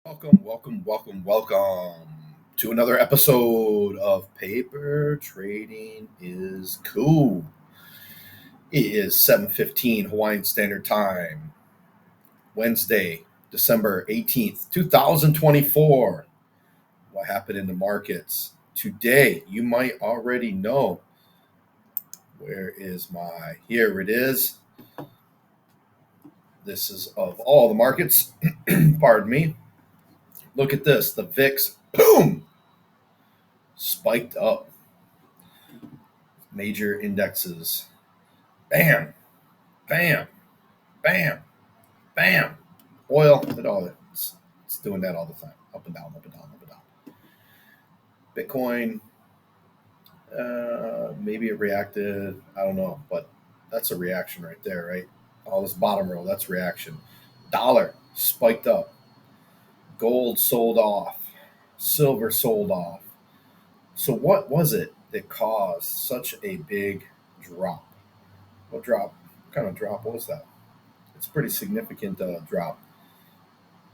Welcome to another episode of Paper Trading is Cool. It is 7:15 Hawaiian Standard Time, Wednesday, December 18th, 2024. What happened in the markets today? You might already know. Where is my? Here it is. This is of all the markets. Pardon me. Look at this. The VIX, boom, spiked up. Major indexes. Bam, bam, bam, bam. Oil, it's doing that all the time. Up and down, up and down, up and down. Bitcoin, maybe it reacted. I don't know, but that's a reaction right there, right? All this bottom row, that's reaction. Dollar spiked up. Gold sold off. Silver sold off. So what was it that caused such a big drop? What drop? What kind of drop was that? It's a pretty significant drop.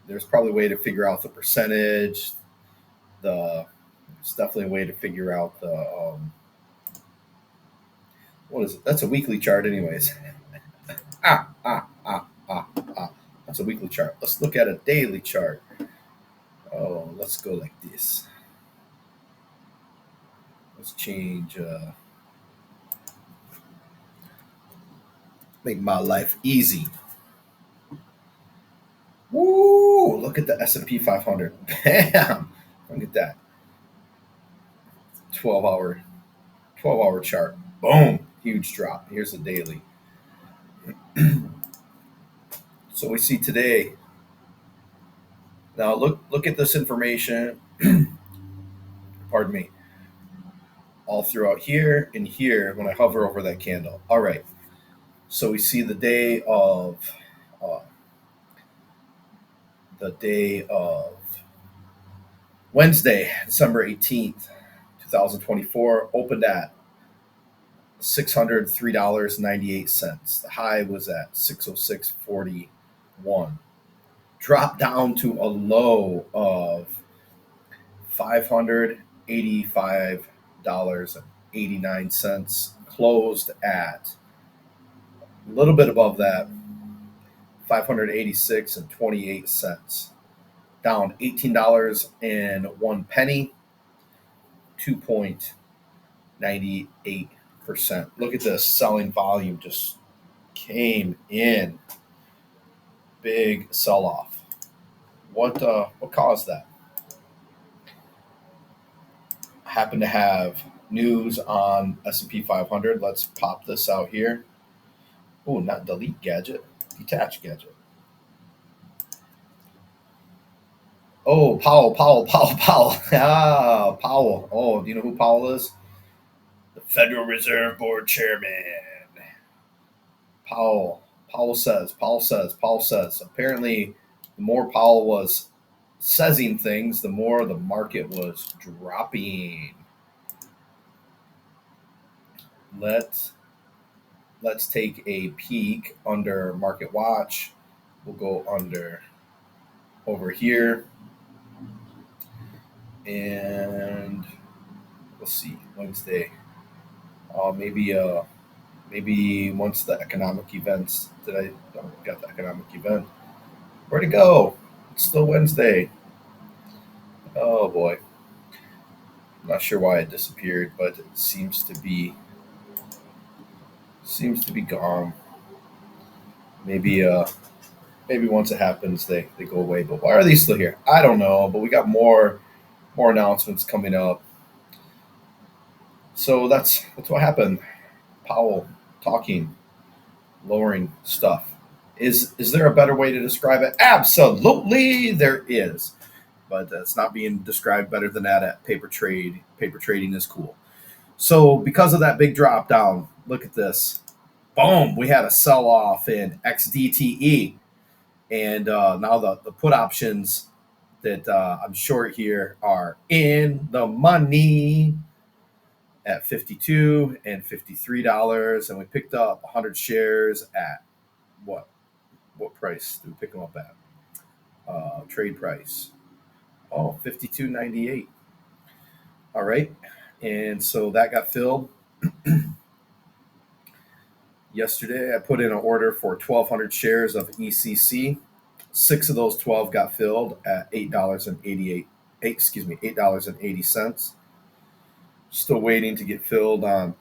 There's probably a way to figure out the percentage. The It's definitely a way to figure out the what is it? That's a weekly chart, anyways. ah ah ah ah ah. That's a weekly chart. Let's look at a daily chart. Oh, let's go like this. Let's change. Make my life easy. Woo! Look at the S&P 500. Bam! Look at that. 12 hour 12-hour chart. Boom! Huge drop. Here's the daily. So we see today. Now look at this information. Pardon me. All throughout here and here when I hover over that candle. All right. So we see uh, the day of Wednesday, December 18th, 2024, opened at $603.98. The high was at 606.41. Dropped down to a low of $585.89. Closed at a little bit above that, 586.28. Down $18.01, 2.98%. Look at this selling volume just came in. Big sell off. What caused that? I happen to have news on S&P 500. Let's pop this out here. Oh, not delete gadget, detach gadget. Oh, Powell. Ah, Powell. Oh, do you know who Powell is? The Federal Reserve Board Chairman. Powell says. Apparently, the more Powell was saying things, the more the market was dropping. Let's take a peek under Market Watch. We'll go under over here and let's see Wednesday. Maybe once the economic events. Did I? Oh, got the economic event. Where'd it go? It's still Wednesday. Oh boy. I'm not sure why it disappeared, but it seems to be gone. Maybe maybe once it happens they go away. But why are they still here? I don't know. But we got more announcements coming up. So that's what happened. Powell talking, lowering stuff. Is there a better way to describe it? Absolutely, there is. But it's not being described better than that at Paper Trade. Paper trading is cool. So because of that big drop down, look at this. Boom, we had a sell off in XDTE. And now the put options that I'm short here are in the money at 52 and $53. And we picked up 100 shares at what? What price did we pick them up at? Trade price. Oh, 52.98. All right. And so that got filled yesterday. I put in an order for 1,200 shares of ECC. Six of those 12 got filled at $8.80. Still waiting to get filled on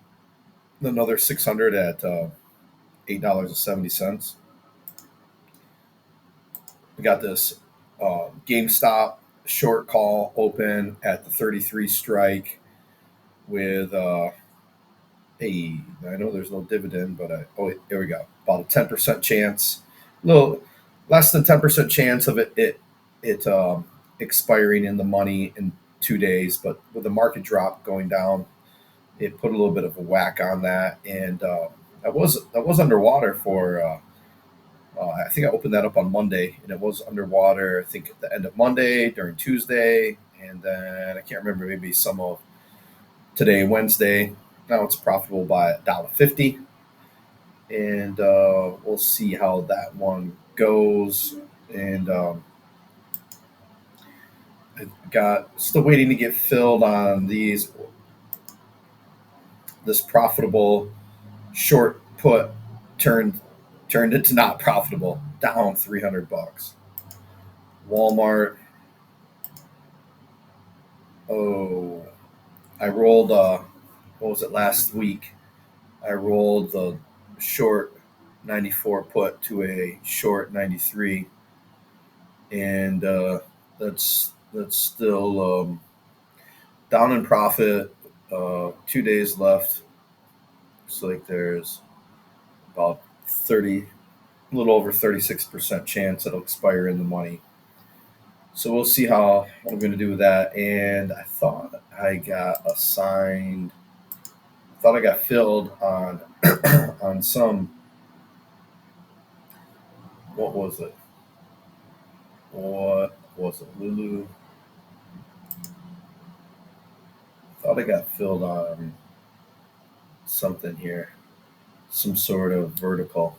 another 600 at $8.70. We got this GameStop short call open at the 33 strike with hey, I know there's no dividend, but here we go. About a 10% chance, a little less than 10% chance of it expiring in the money in 2 days. But with the market drop going down, it put a little bit of a whack on that, and that was underwater for. I think I opened that up on Monday, and it was underwater. I think at the end of Monday, during Tuesday, and then I can't remember, maybe some of today, Wednesday. Now it's profitable by $1.50, and we'll see how that one goes. And I got still waiting to get filled on this profitable short put turned into not profitable, down $300. Walmart. Oh, I rolled. What was it last week? I rolled the short 94 put to a short 93, and that's still down in profit. 2 days left. Looks like there's about 30, a little over 36% chance it'll expire in the money. So we'll see how what I'm going to do with that. And I thought I got assigned. I thought I got filled on on some. What was it? What was it? Lulu. I thought I got filled on something here. Some sort of vertical.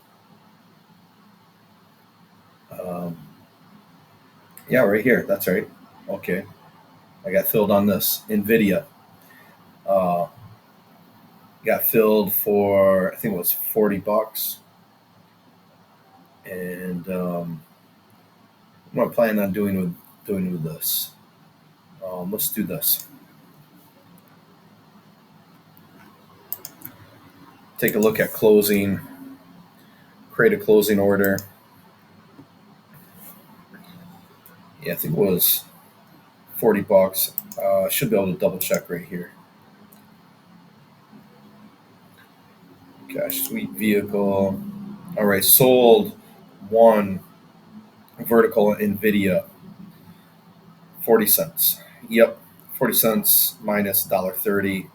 Um, yeah, right here. That's right. Okay. I got filled on this NVIDIA. Uh, got filled for, I think it was $40. And what am I planning on doing with this? Let's do this. Take a look at closing. Create a closing order. Yeah, I think it was $40. Should be able to double check right here. Gosh, sweet vehicle. All right, sold one vertical NVIDIA, 40 cents. Yep, 40 cents minus $1.30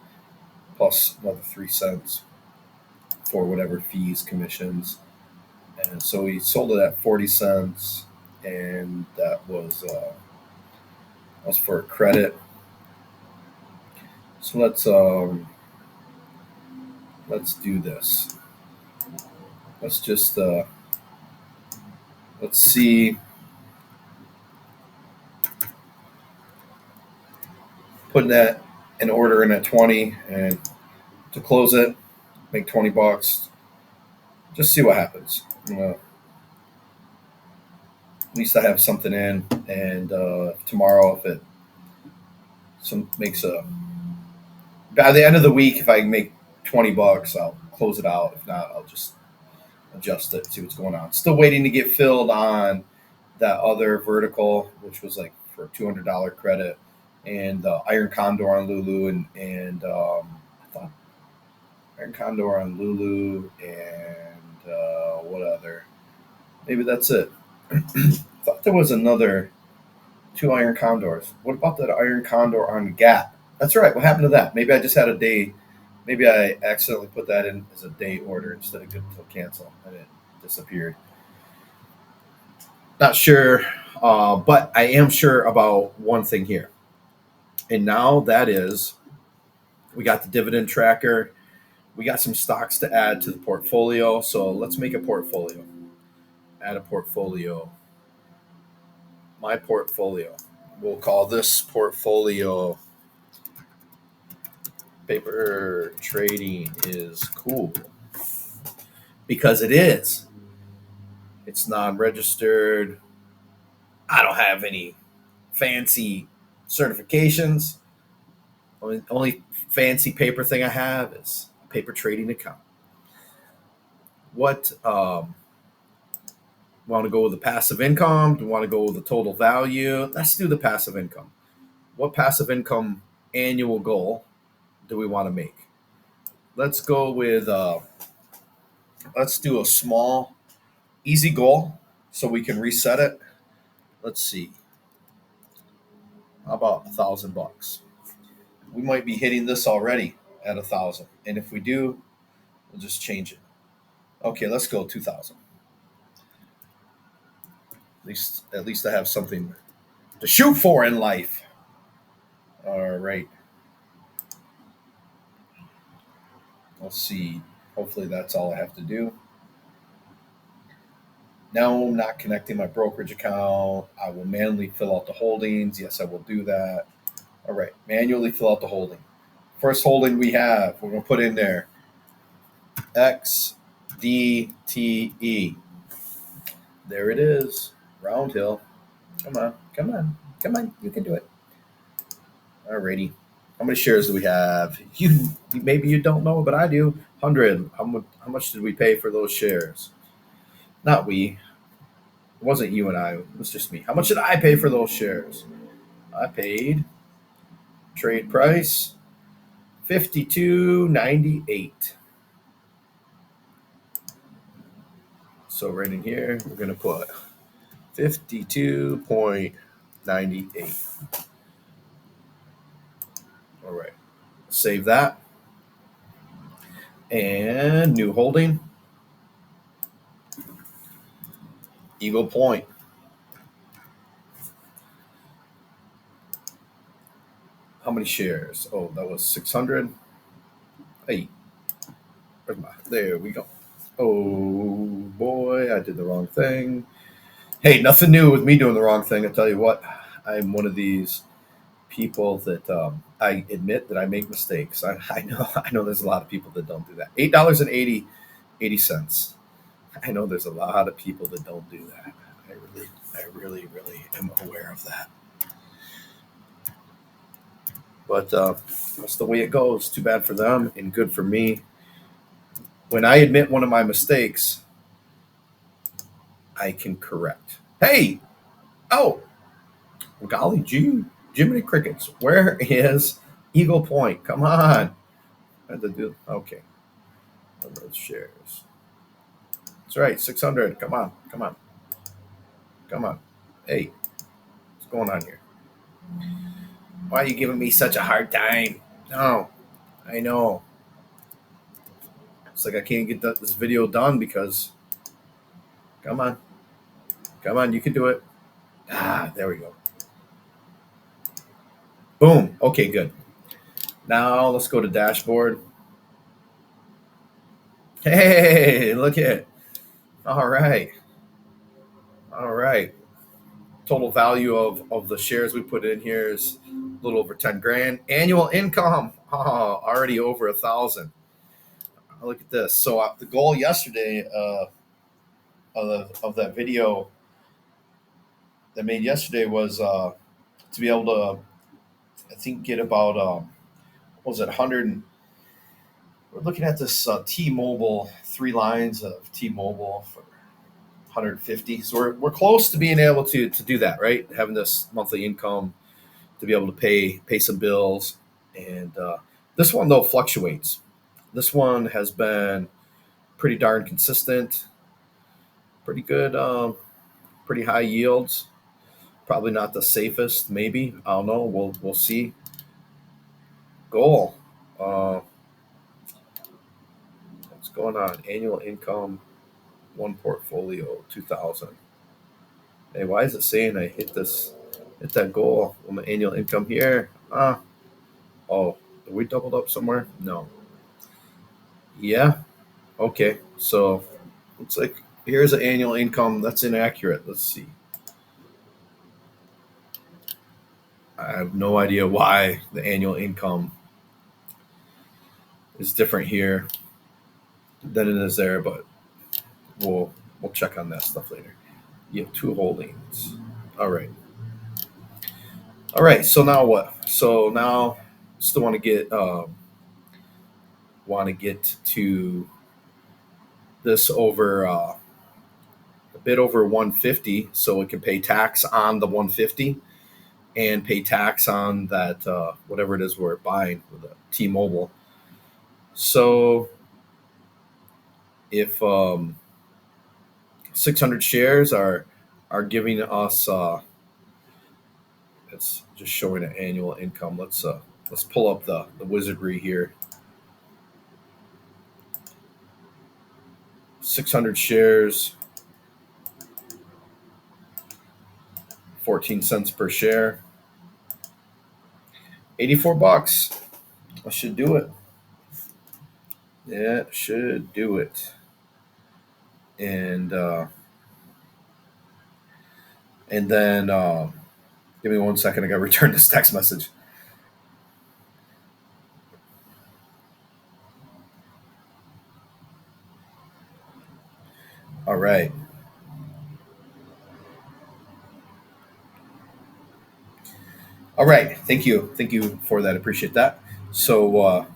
plus another 3 cents for whatever fees, commissions. And so we sold it at 40 cents, and that was for a credit. So let's do this. Let's just let's see. Putting that an order in at 20 and to close it, make $20. Just see what happens. At least I have something in, and tomorrow, if it makes a by the end of the week, if I make $20, I'll close it out. If not, I'll just adjust it, see what's going on. Still waiting to get filled on that other vertical, which was like for a $200 credit, and Iron Condor on Lulu, and I thought Iron Condor on Lulu, and what other? Maybe that's it. I thought there was another two Iron Condors. What about that Iron Condor on Gap? That's right. What happened to that? Maybe I just had a day. Maybe I accidentally put that in as a day order instead of good till cancel, and it disappeared. Not sure, but I am sure about one thing here, and now that is we got the dividend tracker. We got some stocks to add to the portfolio. So let's make a portfolio. Add a portfolio. My portfolio. We'll call this portfolio paper trading is cool because it is. It's non-registered. I don't have any fancy certifications. Only fancy paper thing I have is a paper trading account. What want to go with the passive income? Do you want to go with the total value? Let's do the passive income. What passive income annual goal do we want to make? Let's go with let's do a small, easy goal so we can reset it. Let's see. How about $1,000? We might be hitting this already at 1,000, and if we do, we'll just change it. Okay, let's go 2,000. At least I have something to shoot for in life. All right. Let's see. Hopefully that's all I have to do. No, I'm not connecting my brokerage account. I will manually fill out the holdings. Yes, I will do that. All right, manually fill out the holding. First holding we have, we're going to put in there XDTE. There it is, Round Hill. Come on, come on, come on. You can do it. All righty. How many shares do we have? Maybe you don't know, but I do. 100. How much did we pay for those shares? Not we. It wasn't you and I. It was just me. How much did I pay for those shares? I paid trade price $52.98. So right in here, we're going to put 52.98. All right. Save that. And new holding. Eagle Point. How many shares? Oh, that was 600. Hey, there we go. Oh boy, I did the wrong thing. Hey, nothing new with me doing the wrong thing. I tell you what, I'm one of these people that I admit that I make mistakes. I know I know there's a lot of people that don't do that. $8.80. I know there's a lot of people that don't do that. I really am aware of that. But that's the way it goes. Too bad for them and good for me. When I admit one of my mistakes, I can correct. Hey, oh, golly gee, Jiminy Crickets, where is Eagle Point? Come on. Okay, those shares. That's right, 600. Come on, come on, come on. Hey, what's going on here? Why are you giving me such a hard time? No, I know. It's like I can't get this video done because. Come on, come on, you can do it. Ah, there we go. Boom. Okay, good. Now let's go to dashboard. Hey, look at it. All right. All right. Total value of the shares we put in here is a little over 10 grand. Annual income, already over 1,000. Look at this. So the goal yesterday of that video that made yesterday was to be able to, I think, get about, what was it, 100. We're looking at this T-Mobile, 3 lines of T-Mobile for 150. So we're close to being able to do that, right? Having this monthly income to be able to pay some bills. And this one though fluctuates. This one has been pretty darn consistent, pretty good, pretty high yields. Probably not the safest, maybe. I don't know. We'll see. Goal. What's going on? Annual income, one portfolio, 2,000. Hey, why is it saying I hit that goal on the annual income here? Oh, we doubled up somewhere? No. Yeah. Okay. So it's like here's an annual income that's inaccurate. Let's see. I have no idea why the annual income is different here than it is there, but we'll we'll check on that stuff later. You have two holdings. All right. All right. So now what? So now still want to get to this over a bit over 150, so it can pay tax on the 150 and pay tax on that whatever it is we're buying with a T-Mobile. So if 600 shares are giving us it's just showing an annual income. Let's pull up the wizardry here. 600 shares, 14 cents per share, 84 bucks. I should do it. Yeah, should do it. And then give me 1 second. I got to return this text message. All right. All right. Thank you. Thank you for that. Appreciate that. So,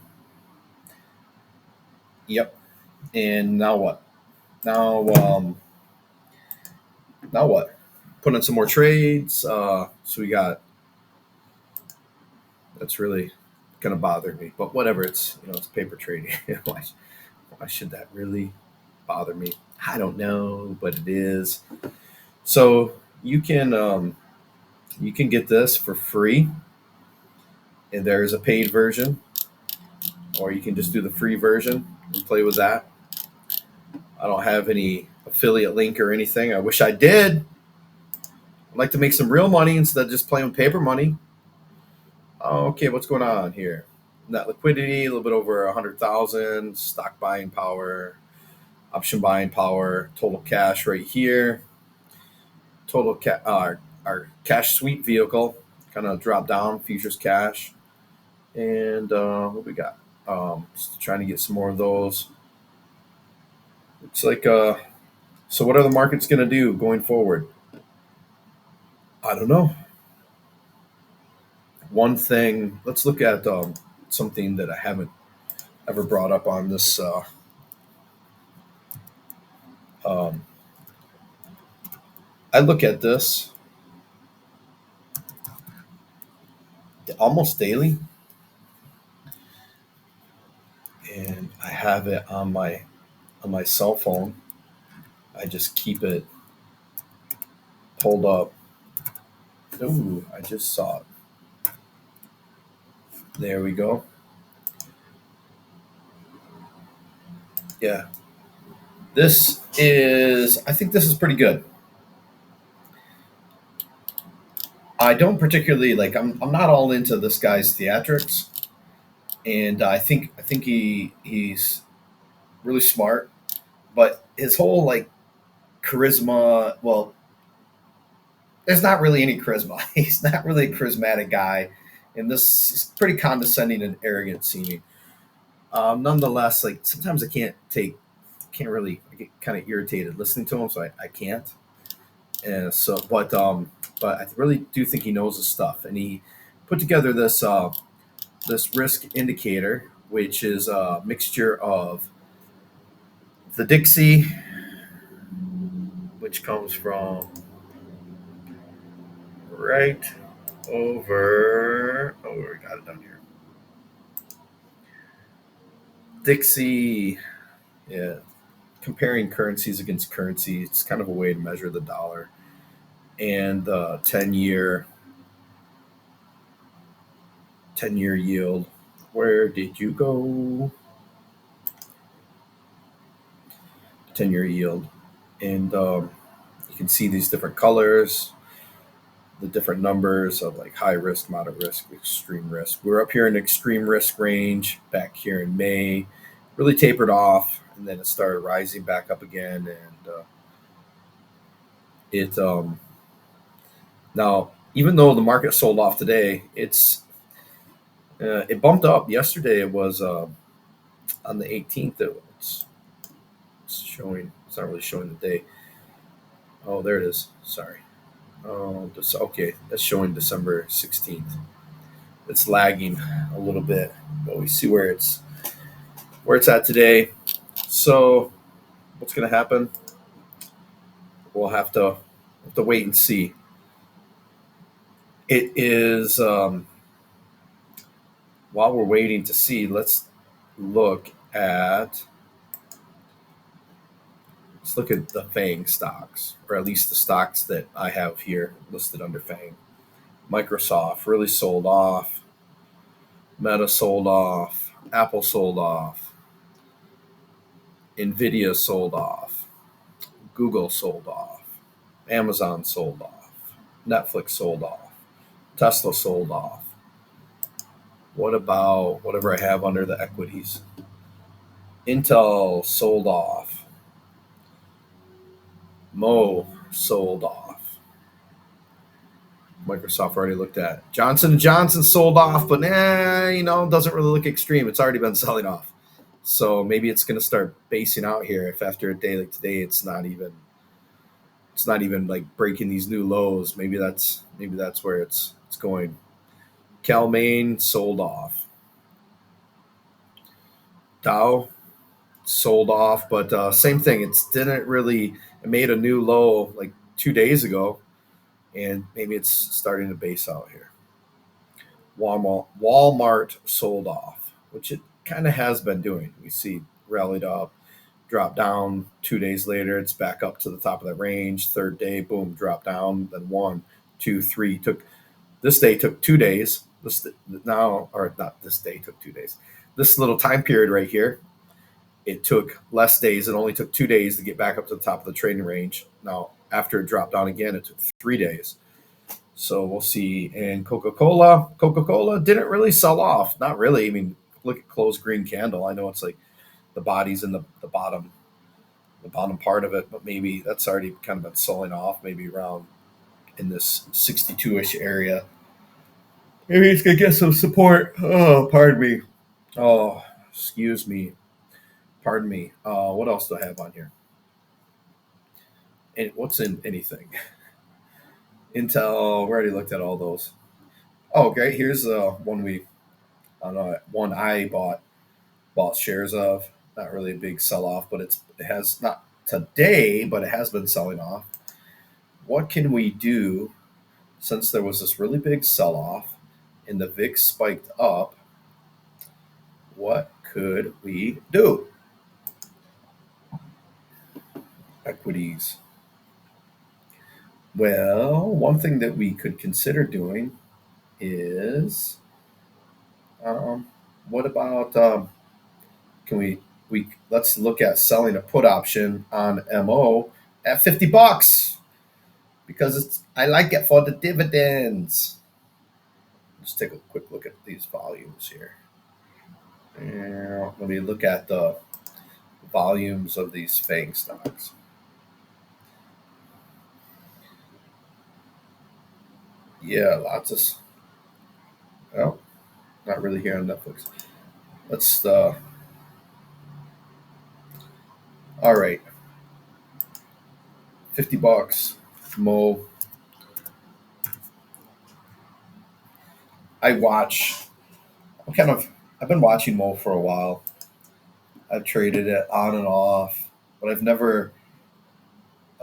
yep. And now what? Now, now what? Put in some more trades. So we got that's really gonna bother me. But whatever. It's paper trading. Why should that really bother me? I don't know, but it is. So you can get this for free, and there is a paid version, or you can just do the free version and play with that. I don't have any affiliate link or anything. I wish I did. I'd like to make some real money instead of just playing with paper money. Okay, what's going on here? Net liquidity, a little bit over 100,000. Stock buying power, option buying power, total cash right here. Our cash sweep vehicle kind of drop down, futures cash. And what we got? Just trying to get some more of those. Looks like so what are the markets going to do going forward? I don't know. One thing, let's look at something that I haven't ever brought up on this. Um, I look at this almost daily, and I have it on my cell phone. I just keep it pulled up. Ooh, I just saw it. There we go. Yeah, I think this is pretty good. I don't particularly like. I'm not all into this guy's theatrics, and I think he's really smart, but his whole like charisma. Well, there's not really any charisma. He's not really a charismatic guy, and this is pretty condescending and arrogant seeming. Nonetheless, like sometimes can't really. I get kind of irritated listening to him, so I can't. And so, but I really do think he knows his stuff, and he put together this risk indicator, which is a mixture of the Dixie, which comes from right over. Oh, we got it down here. Dixie, yeah, comparing currencies against currency. It's kind of a way to measure the dollar and 10-year yield. Where did you go? 10-year yield, and you can see these different colors, the different numbers of like high risk, moderate risk, extreme risk. We were up here in extreme risk range back here in May, really tapered off, and then it started rising back up again. And it now even though the market sold off today, it bumped up. Yesterday it was on the 18th. It's showing. It's not really showing the day. Oh, there it is. Sorry. Oh, okay. That's showing December 16th. It's lagging a little bit, but we see where it's at today. So what's going to happen? We'll have to wait and see. It is while we're waiting to see. Look at let's look at the FANG stocks, or at least the stocks that I have here listed under FANG. Microsoft really sold off. Meta sold off. Apple sold off. Nvidia sold off. Google sold off. Amazon sold off. Netflix sold off. Tesla sold off. What about whatever I have under the equities? Intel sold off. Mo sold off. Microsoft already looked at. Johnson & Johnson sold off, but doesn't really look extreme. It's already been selling off. So maybe it's going to start basing out here if after a day like today it's not even like breaking these new lows. Maybe that's where it's going. Cal-Maine sold off. Dow sold off, but same thing. It made a new low like 2 days ago, and maybe it's starting to base out here. Walmart sold off, which it kind of has been doing. We see rallied up, dropped down. 2 days later, it's back up to the top of the range. Third day, boom, dropped down. Then 1, 2, 3 this day took 2 days. This now, or not this day took 2 days. This little time period right here, it took less days. It only took 2 days to get back up to the top of the trading range. Now, after it dropped down again, it took 3 days. So we'll see. And Coca-Cola didn't really sell off. Not really. I mean, look at closed green candle. I know it's like the body's in the bottom part of it, but maybe that's already kind of been selling off. Maybe around in this 62-ish area. Maybe it's gonna get some support. Oh, pardon me. Oh, excuse me. Pardon me. What else do I have on here? And what's in anything? Intel. We already looked at all those. Oh, great. Here's one I bought shares of. Not really a big sell off, but it has not today, but it has been selling off. What can we do since there was this really big sell off and the VIX spiked up? What could we do? Equities. Well, one thing that we could consider doing is what about can we let's look at selling a put option on MO at $50 because I like it for the dividends. Let's take a quick look at these volumes here. And let me look at the volumes of these FANG stocks. Yeah, lots of. Well, not really here on Netflix. Let's. All right, $50. Mo. I watch. I've been watching Mo for a while. I've traded it on and off, but I've never.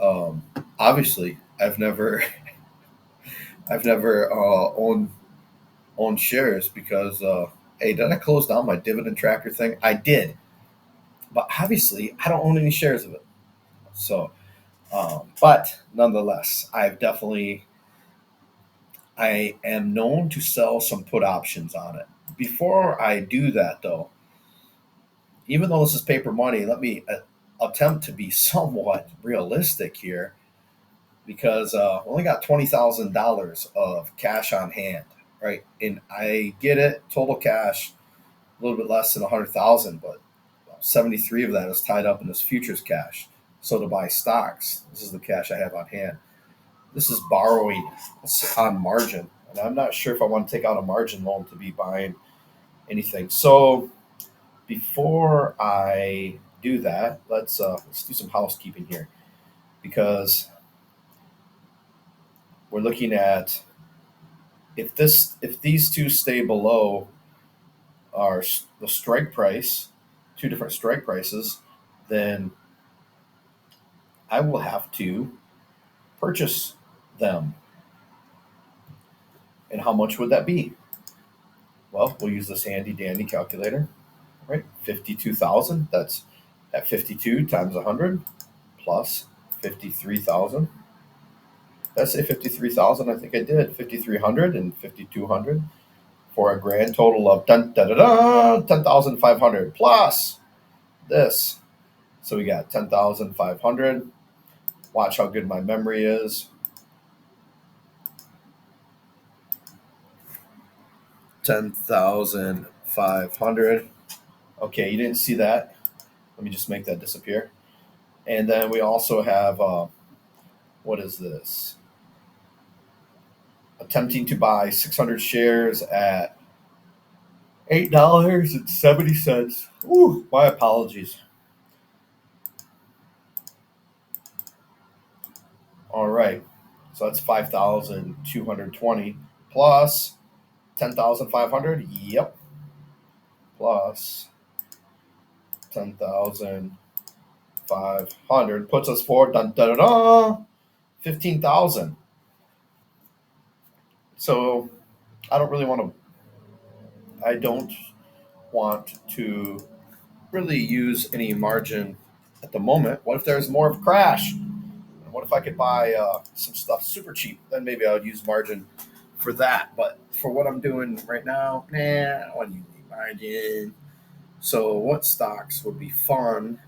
Um, Obviously, I've never. I've never owned shares because. Hey, did I close down my dividend tracker thing? I did, but obviously, I don't own any shares of it. So, but nonetheless, I am known to sell some put options on it. Before I do that, though, even though this is paper money, let me attempt to be somewhat realistic here because I only got $20,000 of cash on hand, right? And I get it, total cash, a little bit less than 100,000, but 73 of that is tied up in this futures cash. So to buy stocks, this is the cash I have on hand. This is borrowing on margin, and I'm not sure if I want to take out a margin loan to be buying anything. So before I do that, let's do some housekeeping here because we're looking at if these two stay below the strike price, two different strike prices, then I will have to purchase them. And how much would that be? Well, we'll use this handy dandy calculator, right? 52,000. That's at 52 times 100 plus 53,000. Did I say 53,000? I think I did. 5,300 and 5,200 for a grand total of 10,500 plus this. So we got 10,500. Watch how good my memory is. 10,500. Okay, you didn't see that. Let me just make that disappear. And then we also have what is this? Attempting to buy 600 shares at $8.70. Ooh, my apologies. All right, so that's 5,220 plus 10,500. Yep, plus 10,500 puts us for 15,000. So I don't really want to. I don't want to really use any margin at the moment. What if there's more of a crash? What if I could buy some stuff super cheap? Then maybe I would use margin for that. But for what I'm doing right now, nah, I don't want to use any margin. So, what stocks would be fun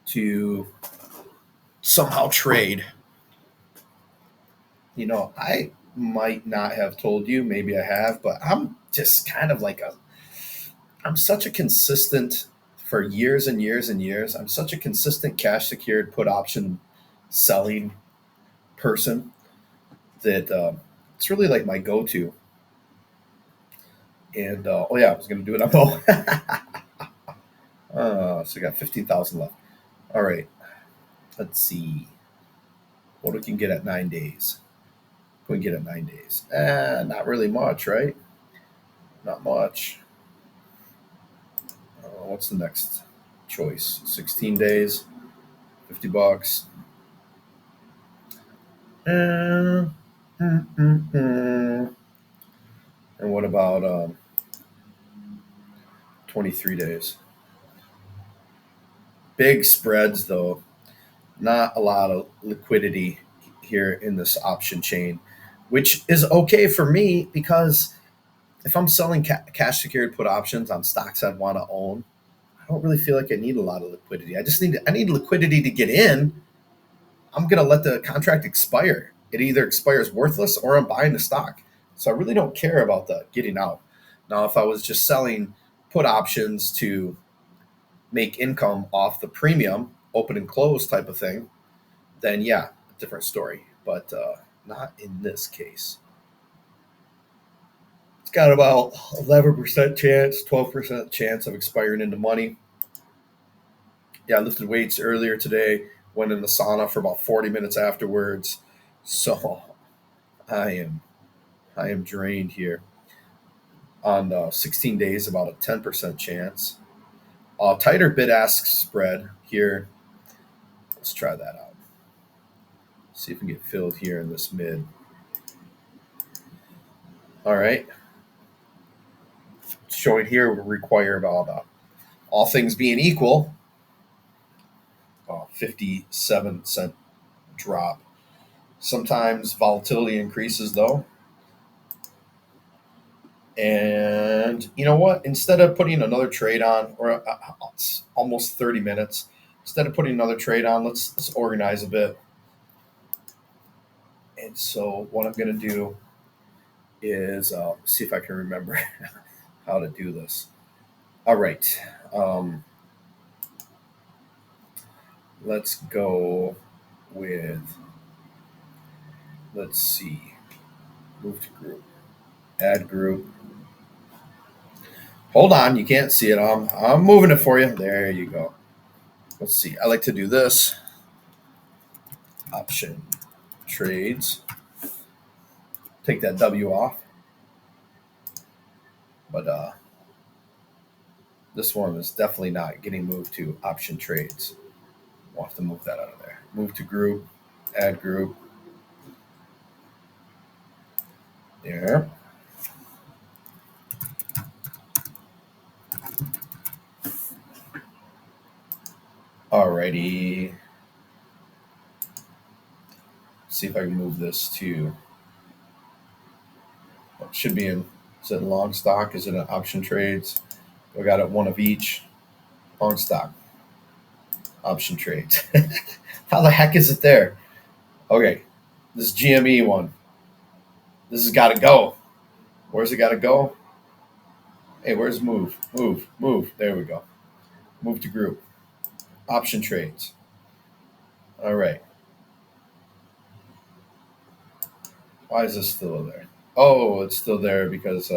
to somehow trade? I might not have told you, maybe I have, but I'm just kind of I'm such a consistent, for years and years and years, I'm such a consistent cash secured put option selling person that it's really like my go to. And oh yeah, I was going to do it on both. So we got 15,000 left. All right, let's see what we can get at 9 days. We can get at 9 days. Not really much, right? Not much. What's the next choice? 16 days, $50. Uh, And what about 23 days? Big spreads, though. Not a lot of liquidity here in this option chain, which is okay for me because if I'm selling cash secured put options on stocks I'd want to own, I don't really feel like I need a lot of liquidity. I need liquidity to get in. I'm going to let the contract expire. It either expires worthless or I'm buying the stock. So I really don't care about the getting out. Now, if I was just selling put options to make income off the premium, open and close type of thing, then yeah, different story. But not in this case. It's got about 11% chance, 12% chance of expiring into money. Yeah, I lifted weights earlier today, went in the sauna for about 40 minutes afterwards. So I am I am drained here. On 16 days, about a 10% chance. Tighter bid ask spread here. Let's try that out. See if we can get filled here in this mid. All right. Showing here would require about all things being equal, 57-cent drop. Sometimes volatility increases though. And you know what? Instead of putting another trade on, or it's almost 30 minutes, instead of putting another trade on, let's organize a bit. And so what I'm going to do is see if I can remember how to do this. All right. Let's go with Let's see. Move to group. Add group. Hold on, you can't see it. I'm moving it for you. There you go. Let's see. I like to do this. Option trades. Take that W off. But this one is definitely not getting moved to option trades. We'll have to move that out of there. Move to group. Add group. There. Alrighty. See if I can move this to. It should be in. Is it long stock? Is it an option trades? We got it one of each. Long stock. Option trades. How the heck is it there? Okay. This GME one. This has got to go. Where's it got to go? Hey, where's move? Move. Move. There we go. Move to group. Option trades. All right. Why is this still there? Oh, it's still there because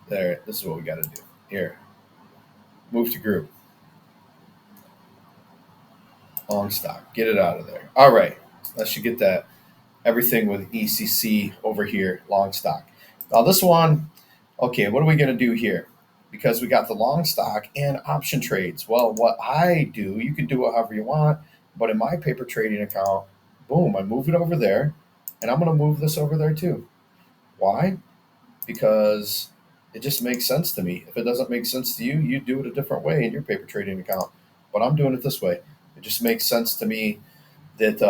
there. This is what we got to do. Here. Move to group. Long stock. Get it out of there. All right. That should get that. Everything with ECC over here. Long stock. Now this one. Okay, what are we going to do here? Because we got the long stock and option trades. Well, what I do, you can do it however you want, but in my paper trading account, boom, I move it over there, and I'm going to move this over there too. Why? Because it just makes sense to me. If it doesn't make sense to you, you do it a different way in your paper trading account. But I'm doing it this way. It just makes sense to me that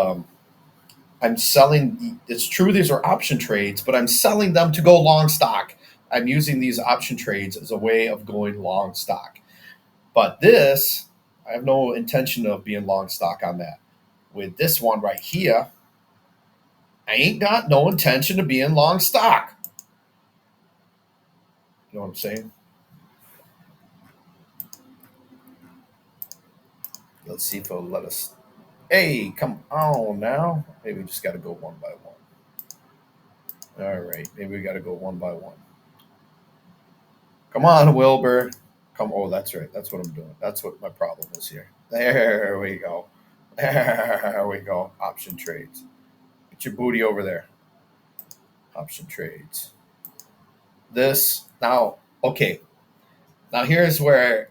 I'm selling. It's true these are option trades, but I'm selling them to go long stock. I'm using these option trades as a way of going long stock. But this, I have no intention of being long stock on that. With this one right here, I ain't got no intention of being long stock. You know what I'm saying? Let's see if it'll let us. Hey, come on now. Maybe we just got to go one by one. All right. Maybe we got to go one by one. Come on, Wilbur. Come. Oh, that's right. That's what I'm doing. That's what my problem is here. There we go. There we go. Option trades. Get your booty over there. Option trades. This now. Okay. Now here's where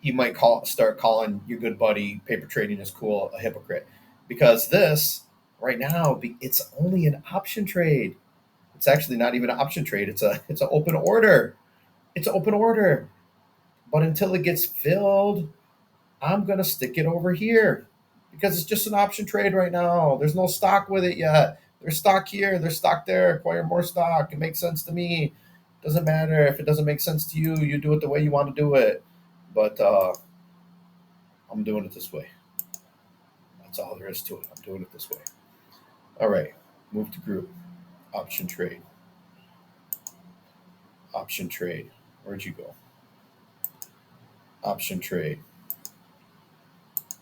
you might start calling your good buddy paper trading is cool a hypocrite, because this right now it's only an option trade. It's actually not even an option trade. It's an open order. It's an open order. But until it gets filled, I'm gonna stick it over here because it's just an option trade right now. There's no stock with it yet. There's stock here. There's stock there. Acquire more stock. It makes sense to me. Doesn't matter if it doesn't make sense to you. You do it the way you want to do it. But I'm doing it this way. That's all there is to it. I'm doing it this way. All right. Move to group. Option trade. Option trade. Where'd you go? Option trade.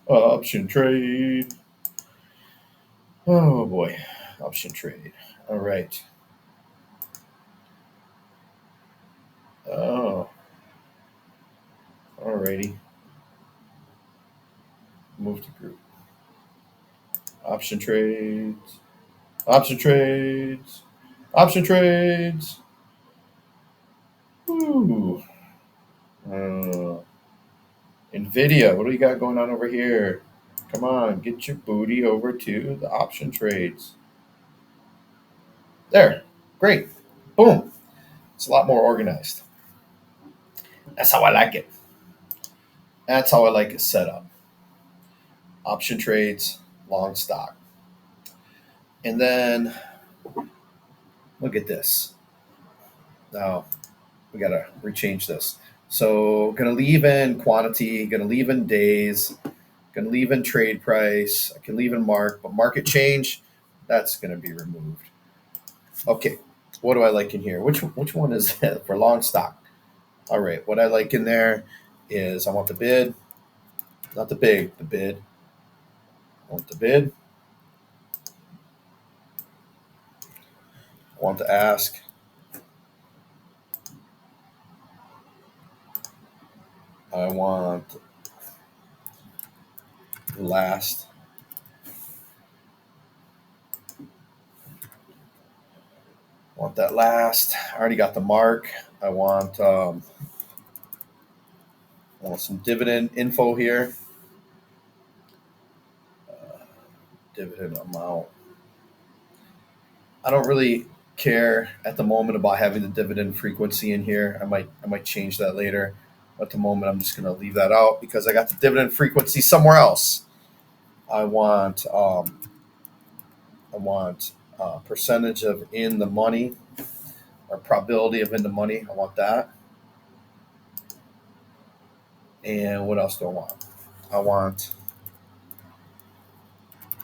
Option trade. Oh boy. Option trade. All right. Oh, alrighty. Move to group. Option trades. Option trades. Option trades. Ooh. Uh, Nvidia, what do we got going on over here? Come on, get your booty over to the option trades. There. Great. Boom. It's a lot more organized. That's how I like it. That's how I like it set up. Option trades, long stock. And then look at this. Now we gotta rechange this. So gonna leave in quantity, gonna leave in days, gonna leave in trade price, I can leave in mark, but market change, that's gonna be removed. Okay, what do I like in here? Which one is it for long stock? All right, what I like in there is I want the bid, not the big, the bid. I want the bid. I want to ask. I want last. I want that last. I already got the mark. I want some dividend info here. Dividend amount. I don't really care at the moment about having the dividend frequency in here. I might change that later. At the moment, I'm just going to leave that out because I got the dividend frequency somewhere else. I want percentage of in the money or probability of in the money. I want that. And what else do I want? I want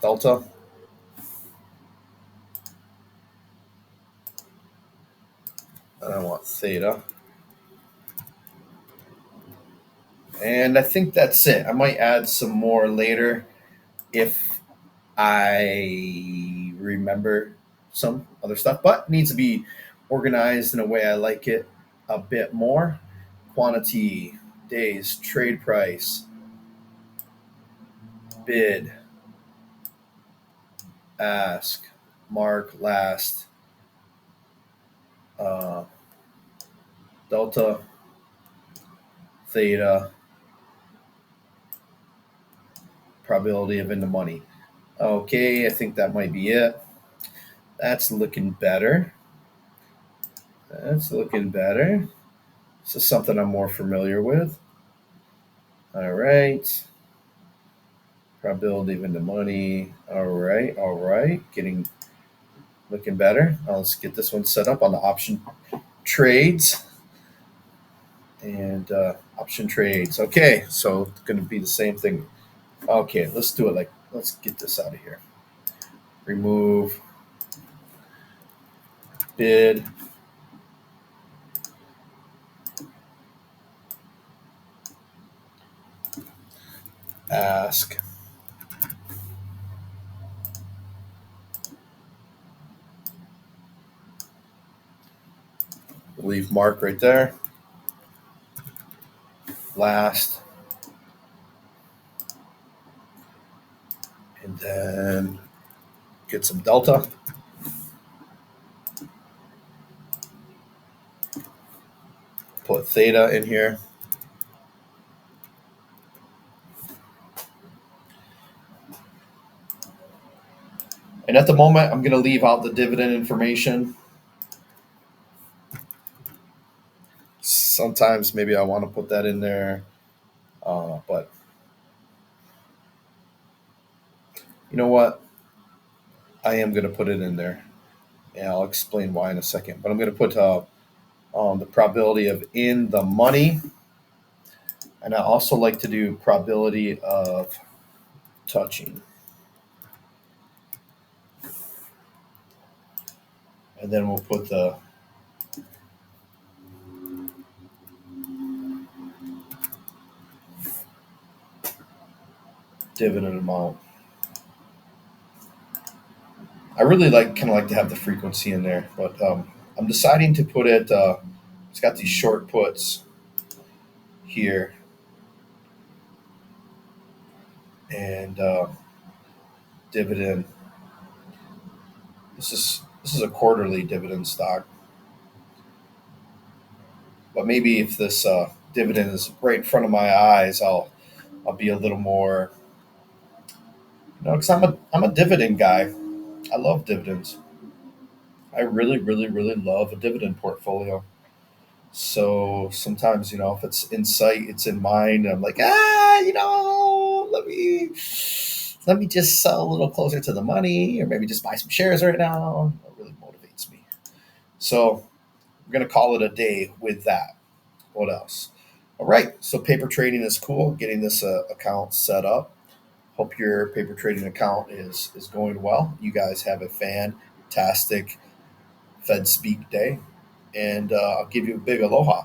delta. And I want theta. And I think that's it. I might add some more later if I remember some other stuff, but it needs to be organized in a way I like it a bit more. Quantity, days, trade price, bid, ask, mark, last, uh, delta, theta, probability of in the money. Okay, I think that might be it. That's looking better. That's looking better. This is something I'm more familiar with. All right. Probability of in the money. All right. All right. Looking better. Now let's get this one set up on the option trades and option trades. Okay. So it's going to be the same thing. Okay. Let's do it. Let's get this out of here. Remove bid. Ask. Leave mark right there. Last. And then get some delta. Put theta in here. And at the moment, I'm going to leave out the dividend information. Sometimes maybe I want to put that in there, but you know what? I am going to put it in there, and I'll explain why in a second. But I'm going to put the probability of in the money, and I also like to do probability of touching, and then we'll put the dividend amount. I really kind of like to have the frequency in there, but I'm deciding to put it. It's got these short puts here, and dividend. This is a quarterly dividend stock, but maybe if this dividend is right in front of my eyes, I'll be a little more. Because I'm a dividend guy. I love dividends. I really, really, really love a dividend portfolio. So sometimes, if it's in sight, it's in mind. I'm like, let me just sell a little closer to the money, or maybe just buy some shares right now. It really motivates me. So we're gonna call it a day with that. What else? All right. So paper trading is cool. Getting this account set up. Hope your paper trading account is going well. You guys have a fantastic Fed Speak day, and I'll give you a big aloha.